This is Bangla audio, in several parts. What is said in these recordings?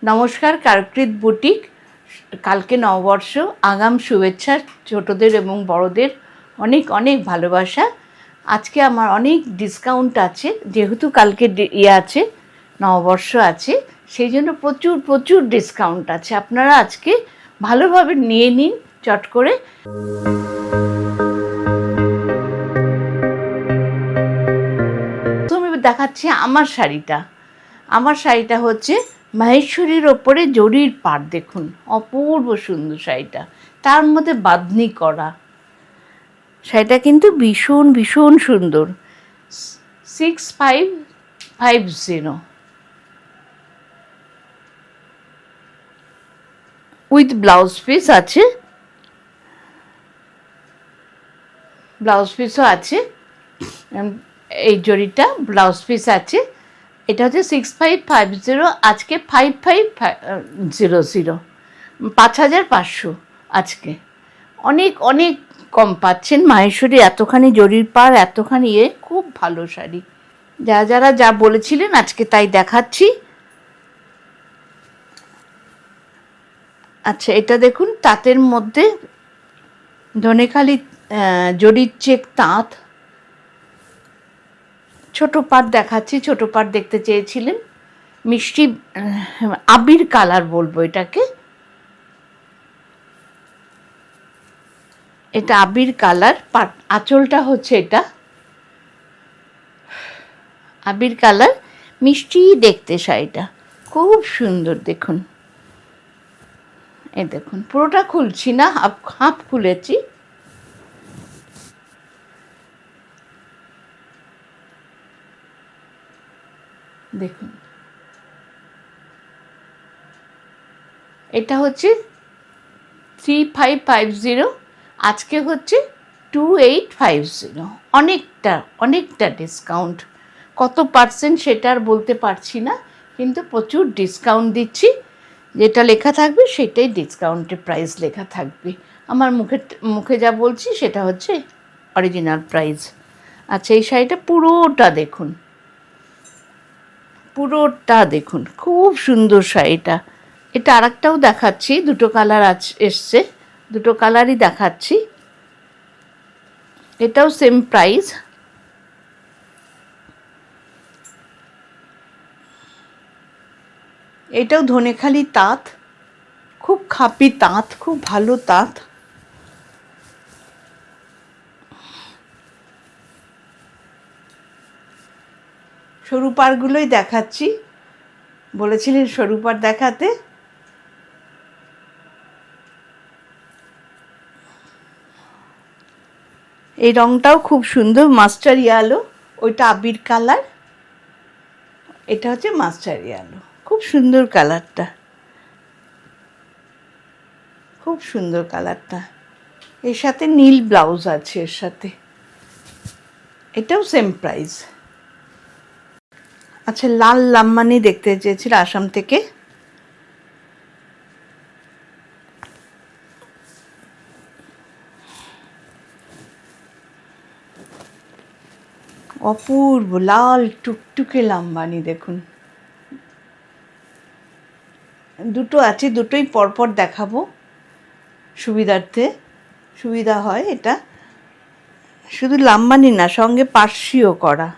নমস্কার, কারকৃত বুটিক। কালকে নববর্ষ, আগাম শুভেচ্ছা ছোটদের এবং বড়দের, অনেক অনেক ভালোবাসা। আজকে আমার অনেক ডিসকাউন্ট আছে, যেহেতু কালকে আছে, নববর্ষ আছে, সেই জন্য প্রচুর প্রচুর ডিসকাউন্ট আছে। আপনারা আজকে ভালোভাবে নিয়ে নিন চট করে। প্রথমে দেখাচ্ছি আমার শাড়িটা হচ্ছে মাহেশ্বরীর ওপরে জরির পাড়। দেখুন, অপূর্ব সুন্দর শাড়িটা, তার মধ্যে বাঁধনি করা। শাড়িটা কিন্তু ভীষণ ভীষণ সুন্দর। 6550 উইথ ব্লাউজ পিস আছে, ব্লাউজ পিসও আছে। এই জরিটা ব্লাউজ পিস আছে। এটা হচ্ছে 6550, আজকে 5500, 5500 আজকে। অনেক অনেক কম পাচ্ছেন। মাহেশ্বরী এতখানি জরির পাড়, এতখানি খুব ভালো শাড়ি। যারা যা বলেছিলেন আজকে তাই দেখাচ্ছি। আচ্ছা, এটা দেখুন, তাঁতের মধ্যে ধনেখালি জরির চেক তাঁত। ছোটো পাড় দেখাচ্ছি, ছোটো পাড় দেখতে চেয়েছিলেন। মিষ্টি আবির কালার বলবো এটাকে। এটা আবির কালার। আঁচলটা হচ্ছে এটা আবির কালার, মিষ্টি দেখতে শাড়িটা, খুব সুন্দর। দেখুন, এই দেখুন, পুরোটা খুলছি না, হাফ খুলেছি। দেখুন, এটা হচ্ছে 3550, আজকে হচ্ছে 2850। অনেকটা ডিসকাউন্ট। কত পার্সেন্ট সেটা আর বলতে পারছি না, কিন্তু প্রচুর ডিসকাউন্ট দিচ্ছি। যেটা লেখা থাকবে সেটাই ডিসকাউন্টের প্রাইস লেখা থাকবে। আমার মুখে যা বলছি সেটা হচ্ছে অরিজিনাল প্রাইস। আচ্ছা, এই শাড়িটা পুরোটা দেখুন, খুব সুন্দর শাড়িটা। এটা আরেকটাও দেখাচ্ছি, দুটো কালার এসছে, দুটো কালারই দেখাচ্ছি। এটাও সেম প্রাইস। এটাও ধনেখালি তাঁত, খুব খাপি তাঁত, খুব ভালো তাঁত। সরু পাড়গুলোই দেখাচ্ছি, বলেছিলেন সরু পাড় দেখাতে। এই রংটাও খুব সুন্দর, মাস্টার ইয়েলো। ওইটা আবির কালার, এটা হচ্ছে মাস্টার ইয়েলো। খুব সুন্দর কালারটা, খুব সুন্দর কালারটা। এর সাথে নীল ব্লাউজ আছে এর সাথে। এটাও সেম প্রাইস। আচ্ছা, লাল লাম্বানি দেখতে চেয়েছিল আসাম থেকে। অপূর্ব লাল টুকটুকে লাম্বানি, দেখুন। দুটো আছে, দুটোই পরপর দেখাবো সুবিধা হয়। এটা শুধু লাম্বানি না, সঙ্গে পার্সিও করা,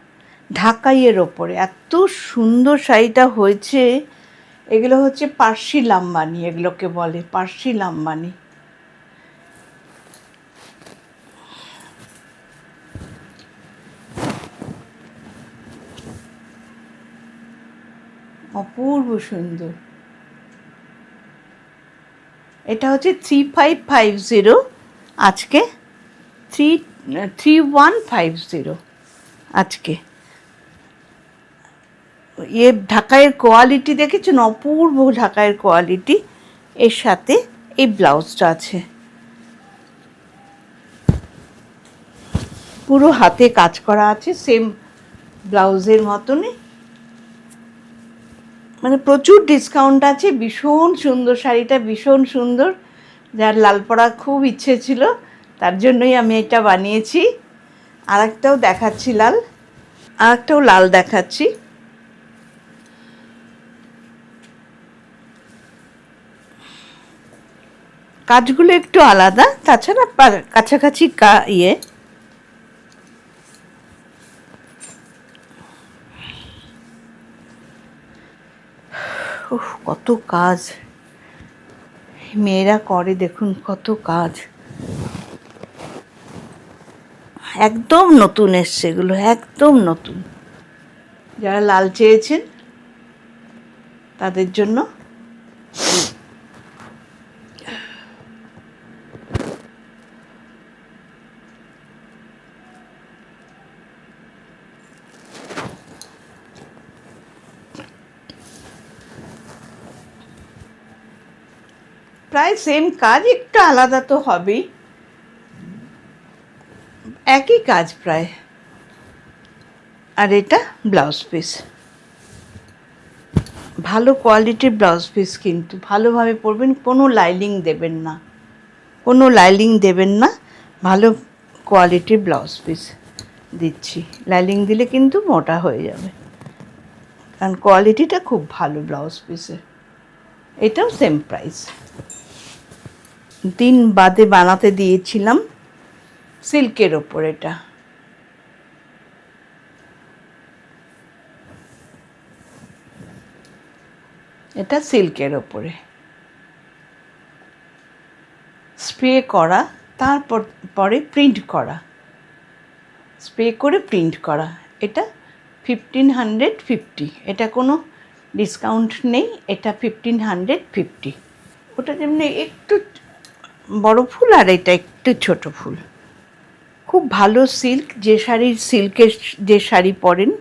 ঢাকাইয়ের ওপরে। এত সুন্দর শাড়িটা হয়েছে। এগুলো হচ্ছে পার্সি লাম্বানি, এগুলোকে বলে পার্সি লাম্বানি। অপূর্ব সুন্দর। এটা হচ্ছে 3550, আজকে 3150 আজকে। ঢাকাইয়ের কোয়ালিটি দেখেছেন, অপূর্ব ঢাকাইয়ের কোয়ালিটি। এর সাথে এই ব্লাউজটা আছে, পুরো হাতে কাজ করা আছে, সেম ব্লাউজের মতনই। মানে প্রচুর ডিসকাউন্ট আছে। ভীষণ সুন্দর শাড়িটা, ভীষণ সুন্দর। যার লাল পরা খুব ইচ্ছে ছিল, তার জন্যই আমি এটা বানিয়েছি। আরেকটাও দেখাচ্ছি লাল, আরেকটাও লাল দেখাচ্ছি। কাজগুলো একটু আলাদা, তাছাড়া কাছাকাছি ইয়ে। কত কাজ মেয়েরা করে দেখুন, কত কাজ। একদম নতুন এসছে এগুলো, একদম নতুন। যারা লাল চেয়েছেন তাদের জন্য। প্রায় সেম কাজ, একটু আলাদা তো হবেই, একই কাজ প্রায়। আর এটা ব্লাউজ পিস, ভালো কোয়ালিটির ব্লাউজ পিস, কিন্তু ভালোভাবে পরবেন, কোনো লাইলিং দেবেন না, কোনো লাইলিং দেবেন না। ভালো কোয়ালিটির ব্লাউজ পিস দিচ্ছি, লাইলিং দিলে কিন্তু মোটা হয়ে যাবে, কারণ কোয়ালিটিটা খুব ভালো ব্লাউজ পিসের। এটাও সেম প্রাইস। দিন বাদে বানাতে দিয়েছিলাম, সিল্কের ওপর। এটা সিল্কের ওপরে স্প্রে করা, তারপর পরে প্রিন্ট করা, স্প্রে করে প্রিন্ট করা। এটা 1550, এটা কোনো ডিসকাউন্ট নেই, এটা 1550। ওটা যেমনি একটু বড় ফুল আর এটা একটু ছোট ফুল। খুব ভালো সিল্ক, যে শাড়ির সিল্কের যে শাড়ি পরেন,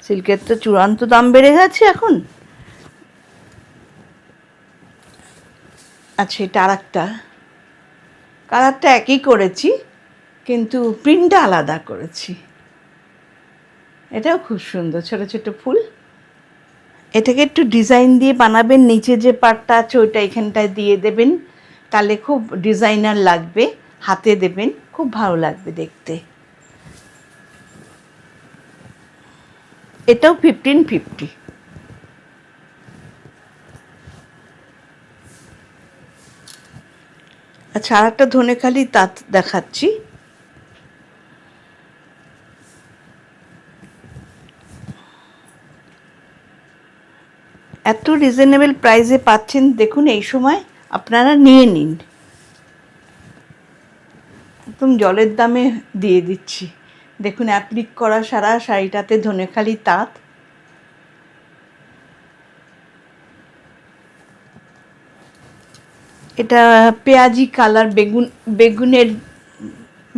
সিল্কের তো চূড়ান্ত দাম বেড়ে গেছে এখন। আচ্ছা, এটা আর একটা কালারটা একই করেছি, কিন্তু প্রিন্টটা আলাদা করেছি। এটাও খুব সুন্দর, ছোট ছোট ফুল। এটাকে একটু ডিজাইন দিয়ে বানাবেন, নিচে যে পার্টটা আছে ওইটা এখানটায় দিয়ে দেবেন, তাহলে খুব ডিজাইনার লাগবে। হাতে দেবেন, খুব ভালো লাগবে দেখতে। এটাও 1550। আচ্ছা, আর একটা ধনেখালি তাঁত দেখাচ্ছি। এত রিজনেবল প্রাইসে পাচ্ছেন, দেখুন এই সময় আপনারা নিয়ে নিন। একদম জলের দামে দিয়ে দিচ্ছি। দেখুন, অ্যাপ্লিক করা সারা শাড়িটাতে ধনেখালি তাঁত। এটা পেঁয়াজি কালার,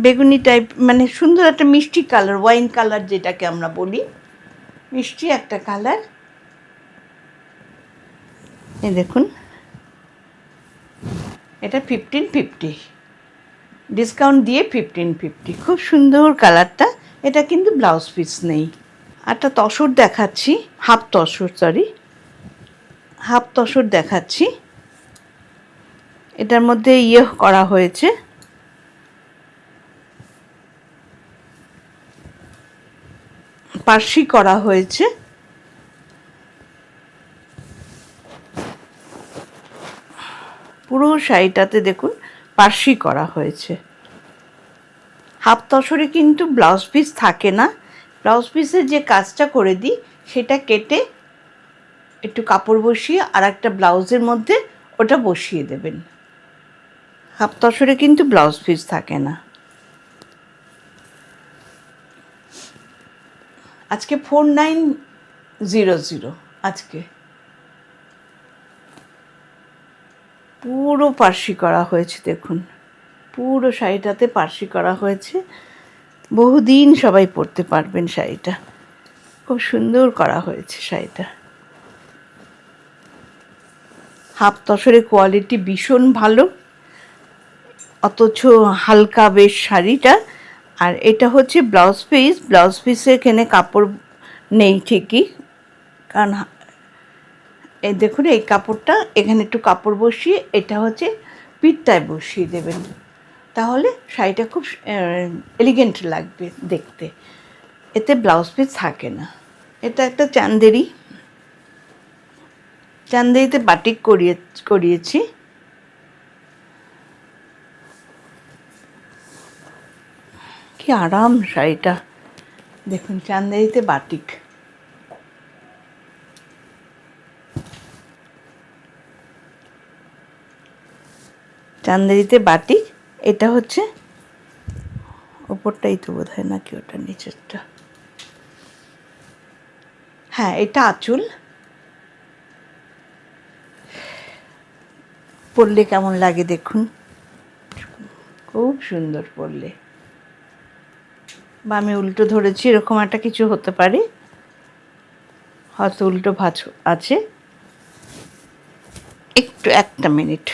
বেগুনি টাইপ, মানে সুন্দর একটা মিষ্টি কালার, ওয়াইন কালার যেটাকে আমরা বলি, মিষ্টি একটা কালার। এই দেখুন, এটা 1550, ডিসকাউন্ট দিয়ে 1550। খুব সুন্দর কালারটা। এটা কিন্তু ব্লাউজ পিস নেই। একটা তসর দেখাচ্ছি, হাফ তসর দেখাচ্ছি। এটার মধ্যে ইয়ে করা হয়েছে, পার্সি করা হয়েছে। পুরো শাড়িটাতে দেখুন পার্সি করা হয়েছে। হাফ তসরে কিন্তু ব্লাউজ পিস থাকে না। ব্লাউজ পিসের যে কাজটা করে দিই, সেটা কেটে একটু কাপড় বসিয়ে আর একটা ব্লাউজের মধ্যে ওটা বসিয়ে দেবেন। হাফ তসরে কিন্তু ব্লাউজ পিস থাকে না। আজকে 4900, আজকে পুরো পার্সি করা হয়েছে। দেখুন, পুরো শাড়িটাতে পার্সি করা হয়েছে। বহুদিন সবাই পরতে পারবেন শাড়িটা, খুব সুন্দর করা হয়েছে শাড়িটা। হাফ তসরের কোয়ালিটি ভীষণ ভালো, অথচ হালকা বেশ শাড়িটা। আর এটা হচ্ছে ব্লাউজ পিস। ব্লাউজ পিসে এখানে কাপড় নেই ঠিকই, কারণ এই দেখুন, এই কাপড়টা এখানে একটু কাপড় বসিয়ে এটা হচ্ছে পিঠটায় বসিয়ে দেবেন, তাহলে শাড়িটা খুব এলিগেন্ট লাগবে দেখতে। এতে ব্লাউজ পিস থাকে না। এটা একটা চান্দেরিতে বাটিক করিয়েছি। আরাম শাড়িটা। দেখুন চান্দেরিতে বাটিক, চান্দেরিতে বাটিক। এটা হচ্ছে ওপরটাই তো বোধ হয়, নাকি ওটা নিচেরটা? হ্যাঁ, এটা আঁচল। পরলে কেমন লাগে দেখুন, খুব সুন্দর পরলে। বা আমি উল্টো ধরেছি, এরকম একটা কিছু হতে পারে, হয়তো উল্টো ভাঁজ আছে। একটু একটা মিনিট,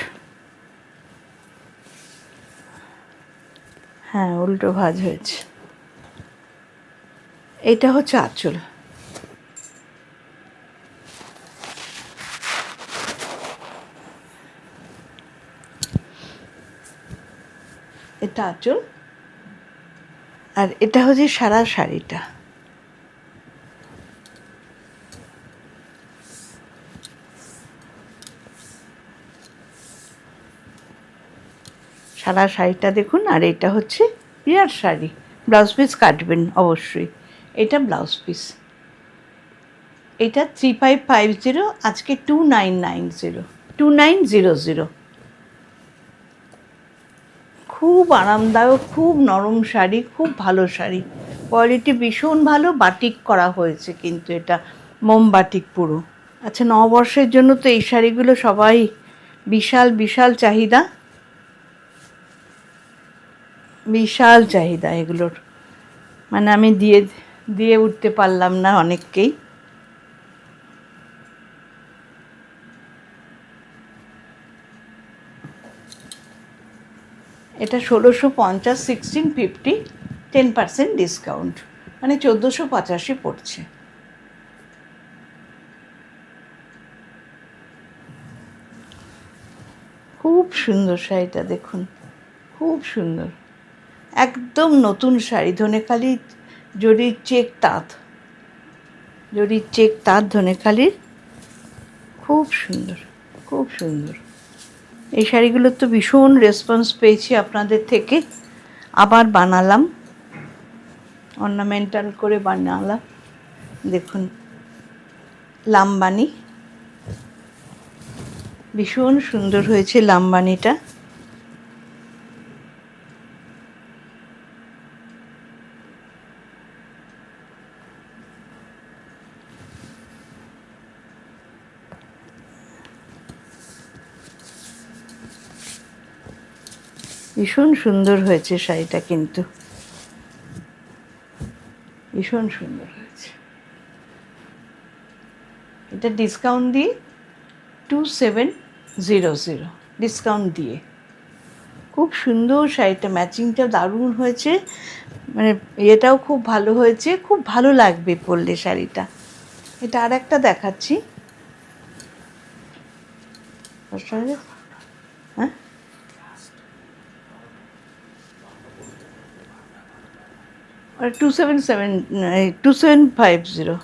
হ্যাঁ উল্টো ভাঁজ হয়েছে। এটা হচ্ছে আঁচল। এটা আঁচল, আর এটা হচ্ছে সারা শাড়িটা। সারা শাড়িটা দেখুন। আর এটা হচ্ছে বিরাট শাড়ি। ব্লাউজ পিস কাটবেন অবশ্যই। এটা ব্লাউজ পিস। এটা 3550, আজকে 2990, 2900। খুব আরামদায়ক, খুব নরম শাড়ি, খুব ভালো শাড়ি, কোয়ালিটি ভীষণ ভালো। বাটিক করা হয়েছে কিন্তু, এটা মোম বাটিক পুরো। আচ্ছা, নববর্ষের জন্য তো এই শাড়িগুলো সবাই বিশাল বিশাল চাহিদা, বিশাল চাহিদা এগুলোর। মানে আমি দিয়ে দিয়ে উঠতে পারলাম না অনেককেই। এটা 1650, 1650, 10% ডিসকাউন্ট, মানে 1485 পড়ছে। খুব সুন্দর শাড়িটা দেখুন, খুব সুন্দর, একদম নতুন শাড়ি। ধনেখালি জরির চেক তাঁত, জরির চেক তাঁত ধনেখালির, খুব সুন্দর, খুব সুন্দর। এই শাড়িগুলোর তো ভীষণ রেসপন্স পেয়েছি আপনাদের থেকে। আবার বানালাম, অর্নামেন্টাল করে বানালাম। দেখুন লামবানি, ভীষণ সুন্দর হয়েছে লামবানিটা। ভীষণ সুন্দর হয়েছে শাড়িটা, কিন্তু ভীষণ সুন্দর হয়েছে। এটা ডিসকাউন্ট দিয়ে 2700, ডিসকাউন্ট দিয়ে। খুব সুন্দর শাড়িটা, ম্যাচিংটা দারুণ হয়েছে, মানে এটাও খুব ভালো হয়েছে, খুব ভালো লাগবে পরলে শাড়িটা। এটা আর একটা দেখাচ্ছি। হ্যাঁ, 2750।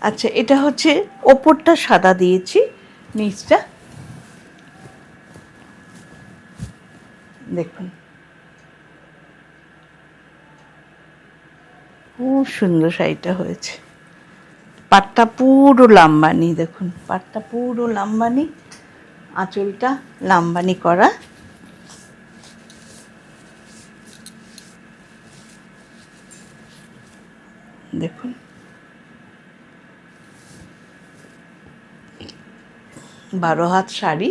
আচ্ছা, এটা হচ্ছে ওপরটা সাদা দিয়েছি, নিচটা দেখুন, খুব সুন্দর শাড়িটা হয়েছে। পাটটা পুরো লামবানি, দেখুন পাটটা পুরো লামবানি, আঁচলটা লামবানি করা। দেখুন, 12 হাত শাড়ি,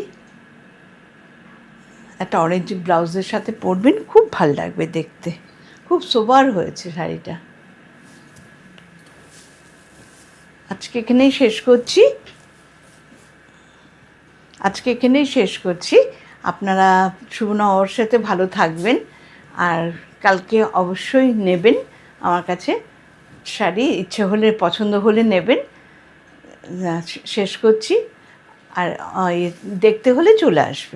একটা অরেঞ্জ ব্লাউজের সাথে পরবেন, খুব ভাল লাগবে দেখতে, খুব সোবার হয়েছে শাড়িটা। আজকে এখানেই শেষ করছি। আপনারা শুভ নববর্ষেতে ভালো থাকবেন, আর কালকে অবশ্যই নেবেন আমার কাছে শাড়ি, ইচ্ছে হলে পছন্দ হলে নেবেন। শেষ করছি, আর দেখতে হলে চলে আসবেন।